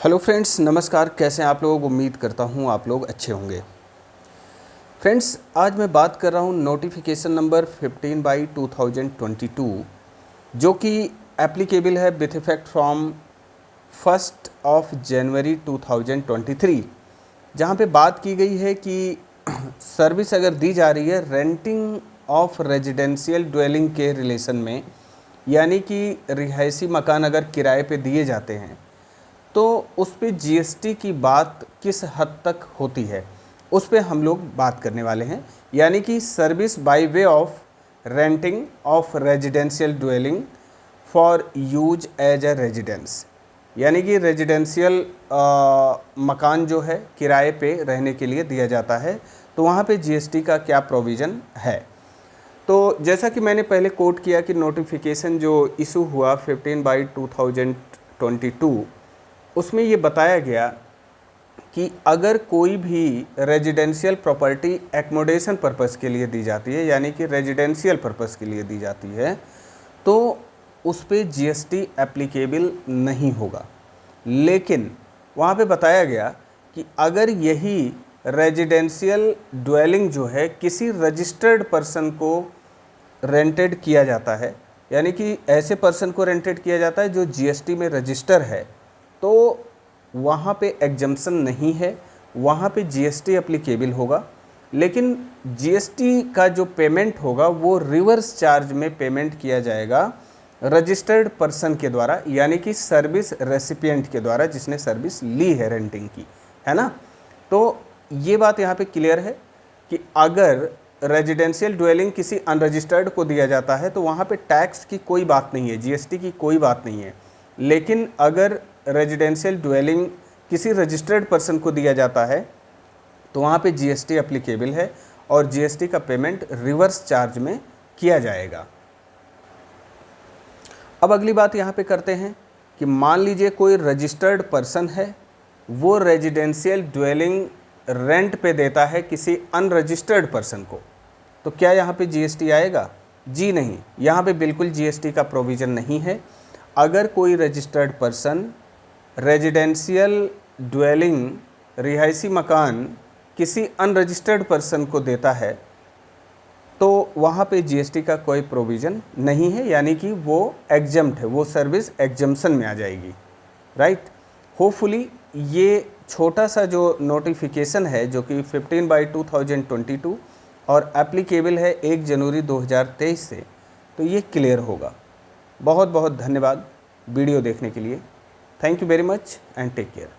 Hello friends, नमस्कार। कैसे हैं आप लोग? उम्मीद करता हूं आप लोग अच्छे होंगे। फ्रेंड्स, आज मैं बात कर रहा हूं नोटिफिकेशन नंबर 15/2022 जो कि एप्लीकेबल है विथ इफेक्ट फ्रॉम 1 जनवरी 2023, जहां पे बात की गई है कि सर्विस अगर दी जा रही है रेंटिंग ऑफ रेजिडेंशियल ड्वेलिंग के रिलेशन में, यानी कि रिहायशी मकान अगर किराए पे दिए जाते हैं तो उस पे जीएसटी की बात किस हद तक होती है, उस पे हम लोग बात करने वाले हैं। यानी कि service by way of renting of residential dwelling for use as a residence, यानी कि रेजिडेंशियल मकान जो है किराए पे रहने के लिए दिया जाता है, तो वहाँ पे जीएसटी का क्या प्रोविज़न है। तो जैसा कि मैंने पहले कोट किया कि नोटिफिकेशन जो इशू हुआ 15/2022, उसमें ये बताया गया कि अगर कोई भी रेजिडेंशियल प्रॉपर्टी एकोमोडेशन पर्पस के लिए दी जाती है, यानी कि रेजिडेंशियल पर्पस के लिए दी जाती है, तो उस पर जीएसटी एप्लीकेबल नहीं होगा। लेकिन वहाँ पे बताया गया कि अगर यही रेजिडेंशियल ड्वेलिंग जो है किसी रजिस्टर्ड पर्सन को रेंटेड किया जाता है, यानी कि ऐसे पर्सन को रेंटेड किया जाता है जो जीएसटी में रजिस्टर है, तो वहाँ पे एग्जम्पशन नहीं है, वहाँ पे जीएसटी एप्लीकेबल होगा। लेकिन जीएसटी का जो पेमेंट होगा वो रिवर्स चार्ज में पेमेंट किया जाएगा रजिस्टर्ड पर्सन के द्वारा, यानी कि सर्विस रेसिपिएंट के द्वारा जिसने सर्विस ली है रेंटिंग की, है ना। तो ये बात यहाँ पे क्लियर है कि अगर रेजिडेंशियल ड्वेलिंग किसी अनरजिस्टर्ड को दिया जाता है तो वहाँ पे टैक्स की कोई बात नहीं है, जीएसटी की कोई बात नहीं है। लेकिन अगर रेजिडेंशियल ड्वेलिंग किसी रजिस्टर्ड पर्सन को दिया जाता है तो वहाँ पे जीएसटी एप्लीकेबल है और जीएसटी का पेमेंट रिवर्स चार्ज में किया जाएगा। अब अगली बात यहाँ पे करते हैं कि मान लीजिए कोई रजिस्टर्ड पर्सन है, वो रेजिडेंशियल ड्वेलिंग रेंट पे देता है किसी अनरजिस्टर्ड पर्सन को, तो क्या यहाँ पे जीएसटी आएगा? जी नहीं, यहाँ पे बिल्कुल जीएसटी का प्रोविज़न नहीं है। अगर कोई रजिस्टर्ड पर्सन रेजिडेंशियल ड्वेलिंग रिहायशी मकान किसी अनरजिस्टर्ड पर्सन को देता है तो वहाँ पे जीएसटी का कोई प्रोविज़न नहीं है, यानी कि वो एग्जम्प्ट है, वो सर्विस एग्जम्पशन में आ जाएगी, राइट। होपफुली ये छोटा सा जो नोटिफिकेशन है जो कि 15/2022 और एप्लीकेबल है 1 जनवरी 2023 से, तो ये क्लियर होगा। बहुत बहुत धन्यवाद वीडियो देखने के लिए। Thank you very much and take care.